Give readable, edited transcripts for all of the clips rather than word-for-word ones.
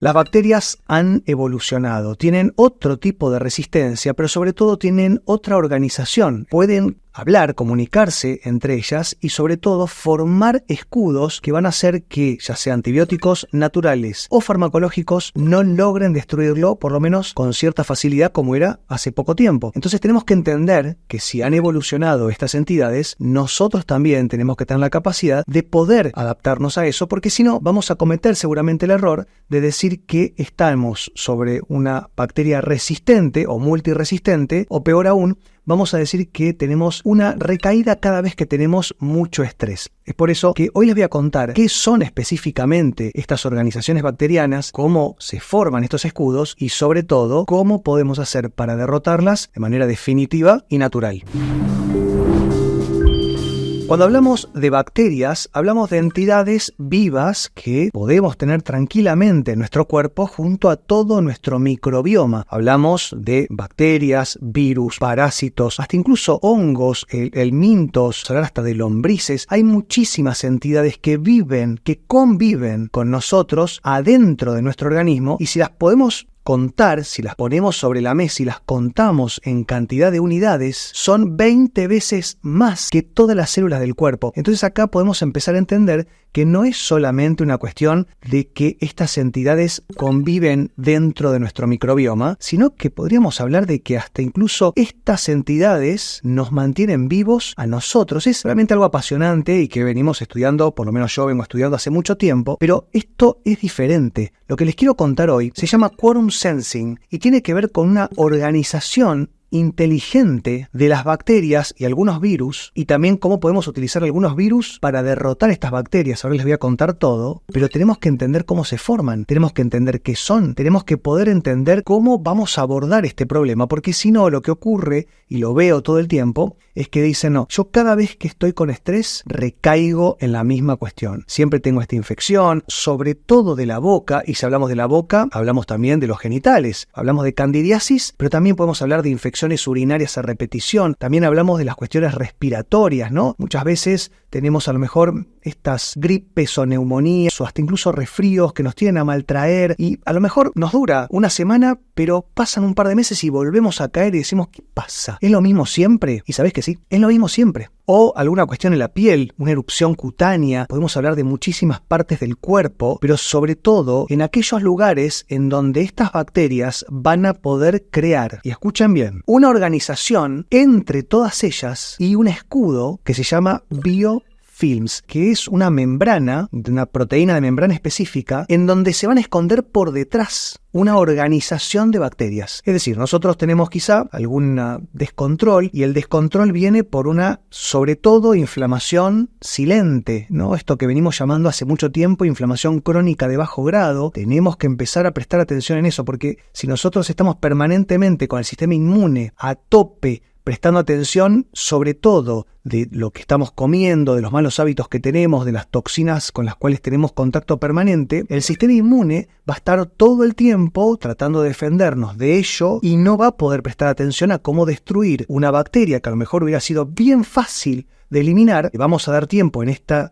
Las bacterias han evolucionado, tienen otro tipo de resistencia, pero sobre todo tienen otra organización. Pueden hablar, comunicarse entre ellas y sobre todo formar escudos que van a hacer que, ya sea antibióticos naturales o farmacológicos, no logren destruirlo, por lo menos con cierta facilidad como era hace poco tiempo. Entonces tenemos que entender que si han evolucionado estas entidades, nosotros también tenemos que tener la capacidad de poder adaptarnos a eso, porque si no vamos a cometer seguramente el error de decir que estamos sobre una bacteria resistente o multiresistente, o peor aún, vamos a decir que tenemos una recaída cada vez que tenemos mucho estrés. Es por eso que hoy les voy a contar qué son específicamente estas organizaciones bacterianas, cómo se forman estos escudos y sobre todo cómo podemos hacer para derrotarlas de manera definitiva y natural. Cuando hablamos de bacterias, hablamos de entidades vivas que podemos tener tranquilamente en nuestro cuerpo junto a todo nuestro microbioma. Hablamos de bacterias, virus, parásitos, hasta incluso hongos, helmintos, hablar hasta de lombrices. Hay muchísimas entidades que viven, que conviven con nosotros adentro de nuestro organismo, y si las podemos contar, si las ponemos sobre la mesa y las contamos en cantidad de unidades, son 20 veces más que todas las células del cuerpo. Entonces acá podemos empezar a entender que no es solamente una cuestión de que estas entidades conviven dentro de nuestro microbioma, sino que podríamos hablar de que hasta incluso estas entidades nos mantienen vivos a nosotros. Es realmente algo apasionante y que venimos estudiando, por lo menos yo vengo estudiando hace mucho tiempo, pero esto es diferente. Lo que les quiero contar hoy se llama Quorum Sensing y tiene que ver con una organización inteligente de las bacterias y algunos virus, y también cómo podemos utilizar algunos virus para derrotar estas bacterias. Ahora les voy a contar todo, pero tenemos que entender cómo se forman, tenemos que entender qué son, tenemos que poder entender cómo vamos a abordar este problema, porque si no, lo que ocurre, y lo veo todo el tiempo, es que dicen, no, yo cada vez que estoy con estrés recaigo en la misma cuestión. Siempre tengo esta infección, sobre todo de la boca, y si hablamos de la boca, hablamos también de los genitales, hablamos de candidiasis, pero también podemos hablar de infecciones urinarias a repetición, también hablamos de las cuestiones respiratorias, ¿no? Muchas veces tenemos a lo mejor estas gripes o neumonías o hasta incluso resfríos que nos tienen a maltraer y a lo mejor nos dura una semana, pero pasan un par de meses y volvemos a caer y decimos, ¿qué pasa? ¿Es lo mismo siempre? Y sabés que sí, es lo mismo siempre. O alguna cuestión en la piel, una erupción cutánea, podemos hablar de muchísimas partes del cuerpo, pero sobre todo en aquellos lugares en donde estas bacterias van a poder crear, y escuchen bien, una organización entre todas ellas y un escudo que se llama biofilms, que es una membrana, una proteína de membrana específica, en donde se van a esconder por detrás una organización de bacterias. Es decir, nosotros tenemos quizá algún descontrol, y el descontrol viene por una, sobre todo, inflamación silente, ¿no? Esto que venimos llamando hace mucho tiempo inflamación crónica de bajo grado. Tenemos que empezar a prestar atención en eso, porque si nosotros estamos permanentemente con el sistema inmune a tope, prestando atención sobre todo de lo que estamos comiendo, de los malos hábitos que tenemos, de las toxinas con las cuales tenemos contacto permanente, el sistema inmune va a estar todo el tiempo tratando de defendernos de ello y no va a poder prestar atención a cómo destruir una bacteria que a lo mejor hubiera sido bien fácil de eliminar. Vamos a dar tiempo en esta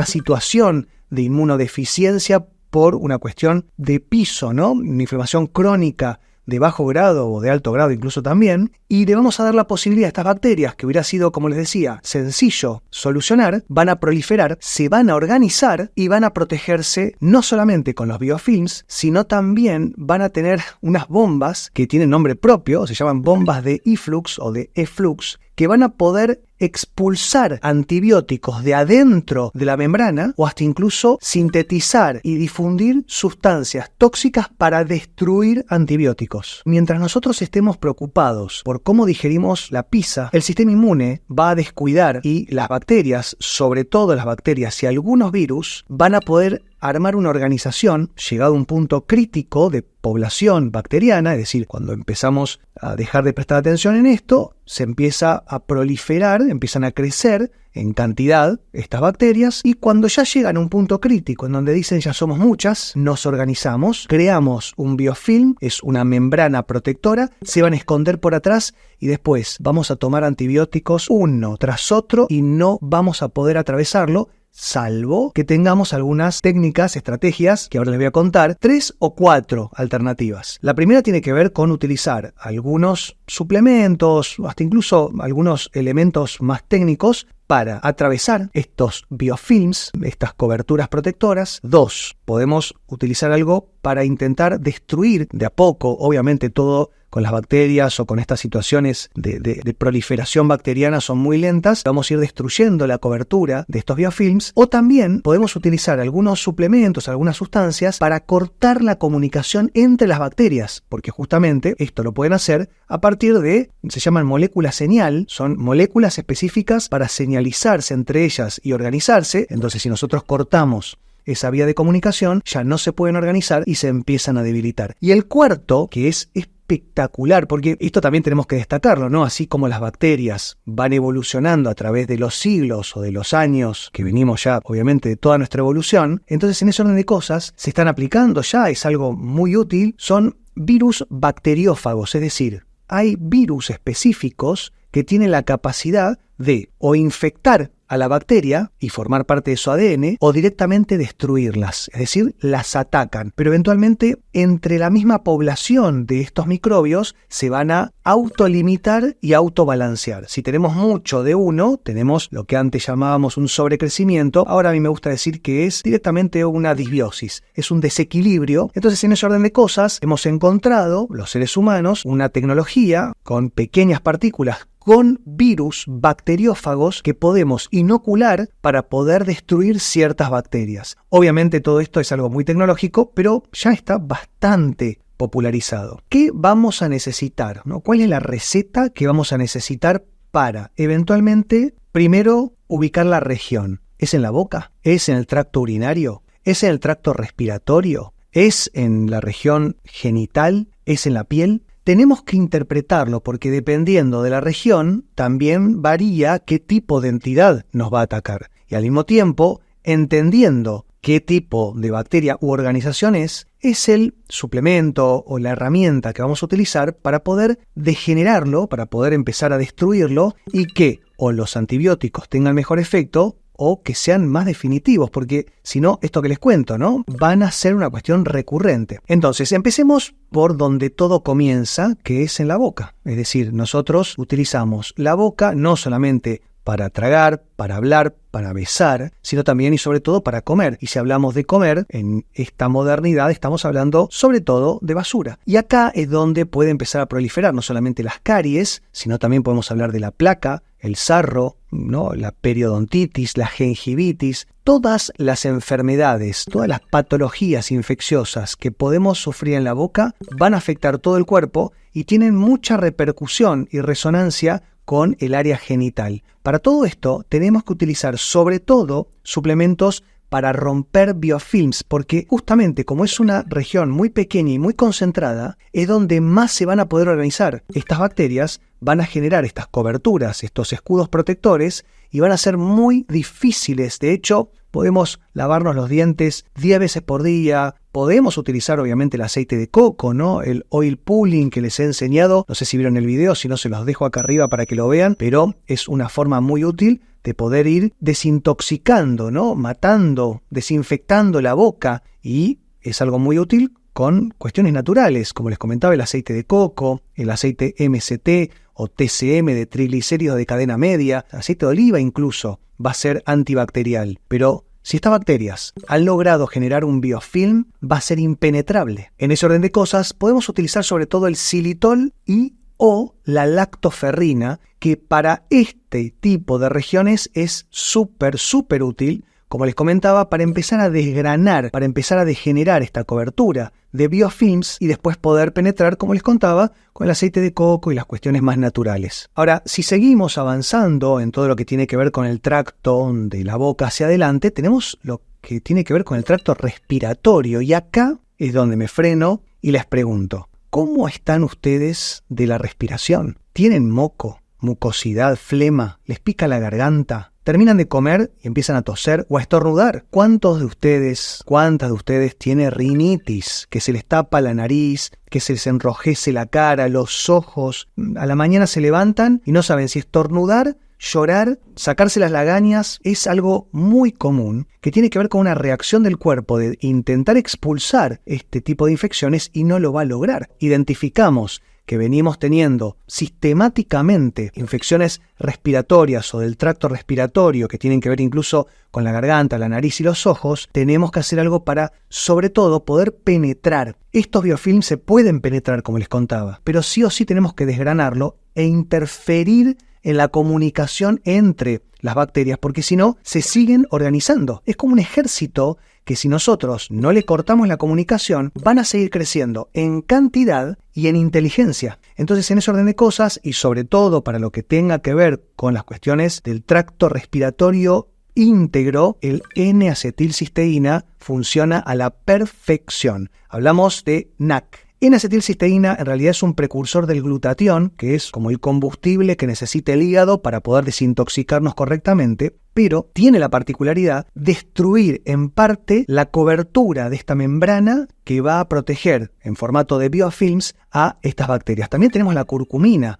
situación de inmunodeficiencia por una cuestión de piso, ¿no? Una inflamación crónica de bajo grado o de alto grado incluso también, y le vamos a dar la posibilidad a estas bacterias, que hubiera sido, como les decía, sencillo solucionar, van a proliferar, se van a organizar y van a protegerse no solamente con los biofilms, sino también van a tener unas bombas que tienen nombre propio, se llaman bombas de efflux o de efflux, que van a poder expulsar antibióticos de adentro de la membrana o hasta incluso sintetizar y difundir sustancias tóxicas para destruir antibióticos. Mientras nosotros estemos preocupados por cómo digerimos la pizza, el sistema inmune va a descuidar y las bacterias, sobre todo las bacterias y algunos virus, van a poder armar una organización, llegado a un punto crítico de población bacteriana, es decir, cuando empezamos a dejar de prestar atención en esto, se empieza a proliferar, empiezan a crecer en cantidad estas bacterias, y cuando ya llegan a un punto crítico en donde dicen ya somos muchas, nos organizamos, creamos un biofilm, es una membrana protectora, se van a esconder por atrás y después vamos a tomar antibióticos uno tras otro y no vamos a poder atravesarlo salvo que tengamos algunas técnicas, estrategias, que ahora les voy a contar, 3 o 4 alternativas. La primera tiene que ver con utilizar algunos suplementos, hasta incluso algunos elementos más técnicos para atravesar estos biofilms, estas coberturas protectoras. 2, podemos utilizar algo para intentar destruir de a poco, obviamente todo con las bacterias o con estas situaciones de proliferación bacteriana son muy lentas, vamos a ir destruyendo la cobertura de estos biofilms, o también podemos utilizar algunos suplementos, algunas sustancias para cortar la comunicación entre las bacterias, porque justamente esto lo pueden hacer a partir de, se llaman moléculas señal, son moléculas específicas para señalizarse entre ellas y organizarse. Entonces si nosotros cortamos esa vía de comunicación, ya no se pueden organizar y se empiezan a debilitar. Y el cuarto, que es espectacular, porque esto también tenemos que destacarlo, ¿no? Así como las bacterias van evolucionando a través de los siglos o de los años que venimos ya, obviamente, de toda nuestra evolución, entonces en ese orden de cosas se están aplicando ya, es algo muy útil, son virus bacteriófagos, es decir, hay virus específicos que tienen la capacidad de o infectar a la bacteria y formar parte de su ADN o directamente destruirlas, es decir, las atacan. Pero eventualmente entre la misma población de estos microbios se van a autolimitar y autobalancear. Si tenemos mucho de uno, tenemos lo que antes llamábamos un sobrecrecimiento, ahora a mí me gusta decir que es directamente una disbiosis, es un desequilibrio. Entonces en ese orden de cosas hemos encontrado, los seres humanos, una tecnología con pequeñas partículas con virus bacteriófagos que podemos inocular para poder destruir ciertas bacterias. Obviamente todo esto es algo muy tecnológico, pero ya está bastante popularizado. ¿Qué vamos a necesitar, ¿no? ¿Cuál es la receta que vamos a necesitar para eventualmente, primero, ubicar la región? ¿Es en la boca? ¿Es en el tracto urinario? ¿Es en el tracto respiratorio? ¿Es en la región genital? ¿Es en la piel? Tenemos que interpretarlo porque dependiendo de la región también varía qué tipo de entidad nos va a atacar. Y al mismo tiempo, entendiendo qué tipo de bacteria u organización es el suplemento o la herramienta que vamos a utilizar para poder degenerarlo, para poder empezar a destruirlo y que o los antibióticos tengan mejor efecto o que sean más definitivos, porque si no, esto que les cuento, ¿no? Van a ser una cuestión recurrente. Entonces, empecemos por donde todo comienza, que es en la boca. Es decir, nosotros utilizamos la boca no solamente para tragar, para hablar, para besar, sino también y sobre todo para comer. Y si hablamos de comer, en esta modernidad estamos hablando sobre todo de basura. Y acá es donde puede empezar a proliferar no solamente las caries, sino también podemos hablar de la placa, el sarro, ¿no? La periodontitis, la gingivitis, todas las enfermedades, todas las patologías infecciosas que podemos sufrir en la boca van a afectar todo el cuerpo y tienen mucha repercusión y resonancia con el área genital. Para todo esto tenemos que utilizar sobre todo suplementos para romper biofilms, porque justamente como es una región muy pequeña y muy concentrada, es donde más se van a poder organizar. Estas bacterias van a generar estas coberturas, estos escudos protectores, y van a ser muy difíciles. De hecho, podemos lavarnos los dientes 10 veces por día, podemos utilizar obviamente el aceite de coco, ¿no? El oil pulling que les he enseñado, no sé si vieron el video, si no se los dejo acá arriba para que lo vean, pero es una forma muy útil de poder ir desintoxicando, ¿no? Matando, desinfectando la boca, y es algo muy útil con cuestiones naturales, como les comentaba, el aceite de coco, el aceite MCT o TCM de triglicéridos de cadena media, aceite de oliva incluso, va a ser antibacterial. Pero si estas bacterias han logrado generar un biofilm, va a ser impenetrable. En ese orden de cosas, podemos utilizar sobre todo el xilitol y o la lactoferrina, que para este tipo de regiones es súper útil, como les comentaba, para empezar a desgranar, para empezar a degenerar esta cobertura de biofilms y después poder penetrar, como les contaba, con el aceite de coco y las cuestiones más naturales. Ahora, si seguimos avanzando en todo lo que tiene que ver con el tracto de la boca hacia adelante, tenemos lo que tiene que ver con el tracto respiratorio, y acá es donde me freno y les pregunto, ¿cómo están ustedes de la respiración? ¿Tienen moco, mucosidad, flema? ¿Les pica la garganta? ¿Terminan de comer y empiezan a toser o a estornudar? ¿Cuántas de ustedes tiene rinitis, que se les tapa la nariz, que se les enrojece la cara, los ojos? A la mañana se levantan y no saben si estornudar, llorar, sacarse las lagañas, es algo muy común que tiene que ver con una reacción del cuerpo de intentar expulsar este tipo de infecciones y no lo va a lograr. Identificamos que venimos teniendo sistemáticamente infecciones respiratorias o del tracto respiratorio que tienen que ver incluso con la garganta, la nariz y los ojos, tenemos que hacer algo para, sobre todo, poder penetrar. Estos biofilms se pueden penetrar, como les contaba, pero sí o sí tenemos que desgranarlo e interferir en la comunicación entre las bacterias, porque si no, se siguen organizando. Es como un ejército que si nosotros no le cortamos la comunicación, van a seguir creciendo en cantidad y en inteligencia. Entonces, en ese orden de cosas, y sobre todo para lo que tenga que ver con las cuestiones del tracto respiratorio íntegro, el N-acetilcisteína funciona a la perfección. Hablamos de NAC. N-acetilcisteína en realidad es un precursor del glutatión, que es como el combustible que necesita el hígado para poder desintoxicarnos correctamente, pero tiene la particularidad de destruir en parte la cobertura de esta membrana que va a proteger en formato de biofilms a estas bacterias. También tenemos la curcumina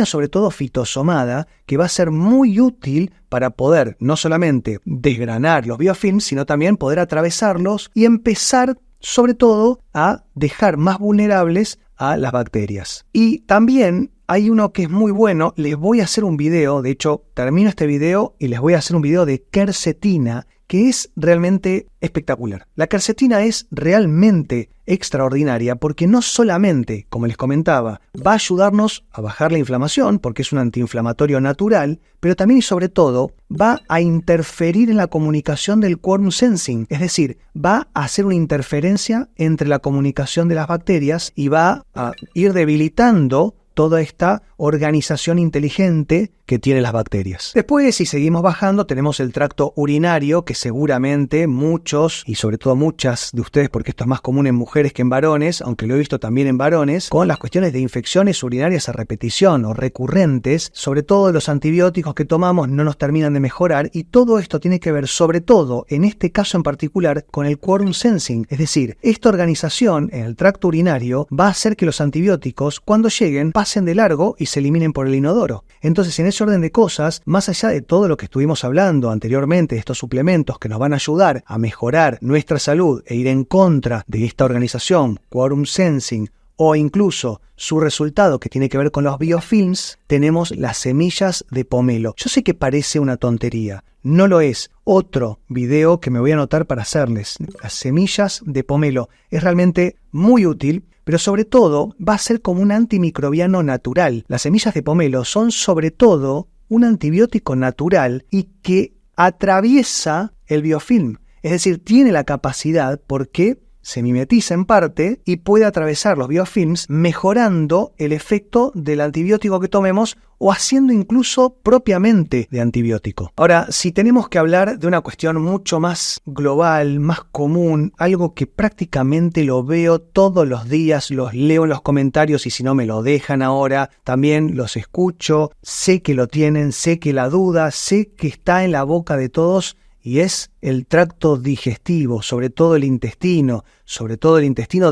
sobre todo fitosomada, que va a ser muy útil para poder no solamente desgranar los biofilms, sino también poder atravesarlos y empezar sobre todo a dejar más vulnerables a las bacterias. Y también hay uno que es muy bueno, les voy a hacer un video, de hecho termino este video y les voy a hacer un video de quercetina, que es realmente espectacular. La quercetina es realmente extraordinaria porque no solamente, como les comentaba, va a ayudarnos a bajar la inflamación porque es un antiinflamatorio natural, pero también y sobre todo va a interferir en la comunicación del quorum sensing, es decir, va a hacer una interferencia entre la comunicación de las bacterias y va a ir debilitando toda esta organización inteligente que tienen las bacterias. Después, si seguimos bajando, tenemos el tracto urinario, que seguramente muchos, y sobre todo muchas de ustedes, porque esto es más común en mujeres que en varones, aunque lo he visto también en varones, con las cuestiones de infecciones urinarias a repetición o recurrentes, sobre todo los antibióticos que tomamos no nos terminan de mejorar, y todo esto tiene que ver, sobre todo, en este caso en particular, con el quorum sensing, es decir, esta organización en el tracto urinario va a hacer que los antibióticos, cuando lleguen, pasen de largo y se eliminen por el inodoro. Entonces, en ese orden de cosas, más allá de todo lo que estuvimos hablando anteriormente, de estos suplementos que nos van a ayudar a mejorar nuestra salud e ir en contra de esta organización, quorum sensing, o incluso su resultado que tiene que ver con los biofilms, tenemos las semillas de pomelo. Yo sé que parece una tontería, no lo es. Otro video que me voy a anotar para hacerles, las semillas de pomelo, es realmente muy útil, pero sobre todo va a ser como un antimicrobiano natural. Las semillas de pomelo son sobre todo un antibiótico natural y que atraviesa el biofilm, es decir, tiene la capacidad porque se mimetiza en parte y puede atravesar los biofilms mejorando el efecto del antibiótico que tomemos o haciendo incluso propiamente de antibiótico. Ahora, si tenemos que hablar de una cuestión mucho más global, más común, algo que prácticamente lo veo todos los días, los leo en los comentarios y si no me lo dejan ahora, también los escucho, sé que lo tienen, sé que la duda, sé que está en la boca de todos, y es el tracto digestivo, sobre todo el intestino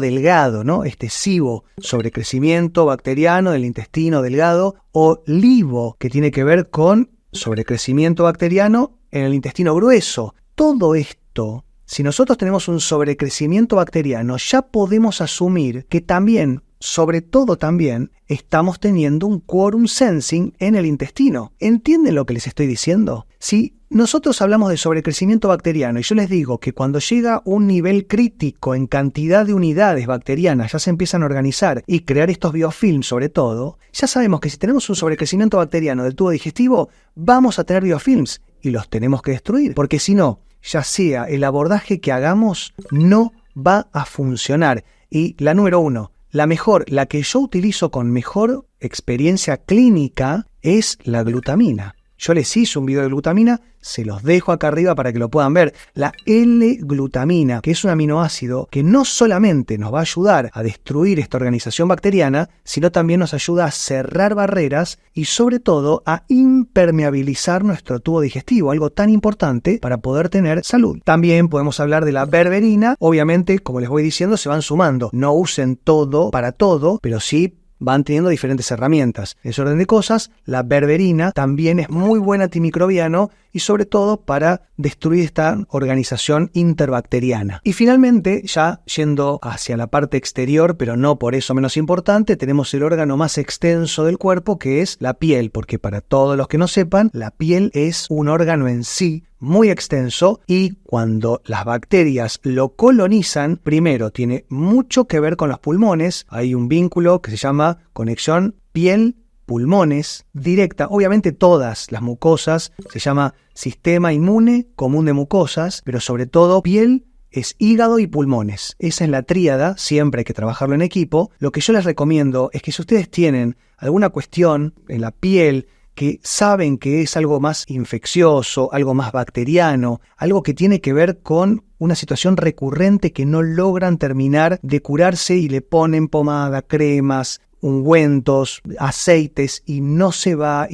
delgado, ¿no? Este SIBO, sobrecrecimiento bacteriano del intestino delgado, o LIBO, que tiene que ver con sobrecrecimiento bacteriano en el intestino grueso. Todo esto, si nosotros tenemos un sobrecrecimiento bacteriano, ya podemos asumir que también, sobre todo también, estamos teniendo un quorum sensing en el intestino. ¿Entienden lo que les estoy diciendo? Si nosotros hablamos de sobrecrecimiento bacteriano y yo les digo que cuando llega un nivel crítico en cantidad de unidades bacterianas ya se empiezan a organizar y crear estos biofilms sobre todo, ya sabemos que si tenemos un sobrecrecimiento bacteriano del tubo digestivo, vamos a tener biofilms y los tenemos que destruir, porque si no, ya sea el abordaje que hagamos, no va a funcionar. Y la número uno, la que yo utilizo con mejor experiencia clínica es la glutamina. Yo les hice un video de glutamina, se los dejo acá arriba para que lo puedan ver. La L-glutamina, que es un aminoácido que no solamente nos va a ayudar a destruir esta organización bacteriana, sino también nos ayuda a cerrar barreras y sobre todo a impermeabilizar nuestro tubo digestivo, algo tan importante para poder tener salud. También podemos hablar de la berberina. Obviamente, como les voy diciendo, se van sumando. No usen todo para todo, pero sí van teniendo diferentes herramientas. En ese orden de cosas, la berberina también es muy buen antimicrobiano y sobre todo para destruir esta organización interbacteriana. Y finalmente, ya yendo hacia la parte exterior, pero no por eso menos importante, tenemos el órgano más extenso del cuerpo, que es la piel, porque para todos los que no sepan, la piel es un órgano en sí muy extenso y cuando las bacterias lo colonizan, primero tiene mucho que ver con los pulmones. Hay un vínculo que se llama conexión piel-pulmones directa. Obviamente todas las mucosas se llama sistema inmune común de mucosas, pero sobre todo piel es hígado y pulmones. Esa es la tríada, siempre hay que trabajarlo en equipo. Lo que yo les recomiendo es que si ustedes tienen alguna cuestión en la piel, que saben que es algo más infeccioso, algo más bacteriano, algo que tiene que ver con una situación recurrente que no logran terminar de curarse y le ponen pomada, cremas, ungüentos, aceites y no se va,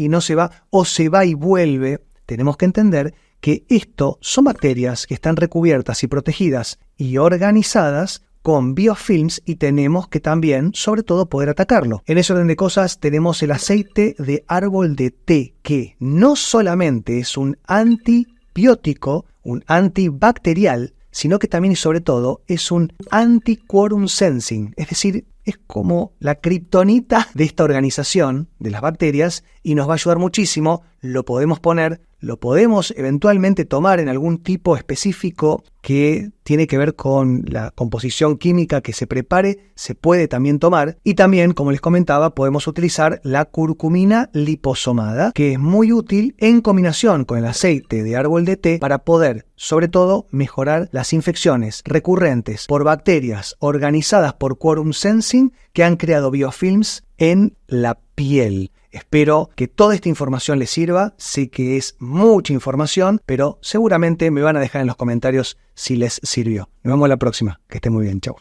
o se va y vuelve, tenemos que entender que esto son bacterias que están recubiertas y protegidas y organizadas con biofilms y tenemos que también, sobre todo, poder atacarlo. En ese orden de cosas tenemos el aceite de árbol de té, que no solamente es un antibiótico, un antibacterial, sino que también y sobre todo es un anti-quorum sensing, es decir, es como la kriptonita de esta organización de las bacterias y nos va a ayudar muchísimo. Lo podemos poner, lo podemos eventualmente tomar en algún tipo específico que tiene que ver con la composición química que se prepare, se puede también tomar. Y también, como les comentaba, podemos utilizar la curcumina liposomada, que es muy útil en combinación con el aceite de árbol de té para poder, sobre todo, mejorar las infecciones recurrentes por bacterias organizadas por quorum sensing que han creado biofilms en la piel. Espero que toda esta información les sirva. Sé que es mucha información, pero seguramente me van a dejar en los comentarios si les sirvió. Nos vemos la próxima. Que estén muy bien. Chau.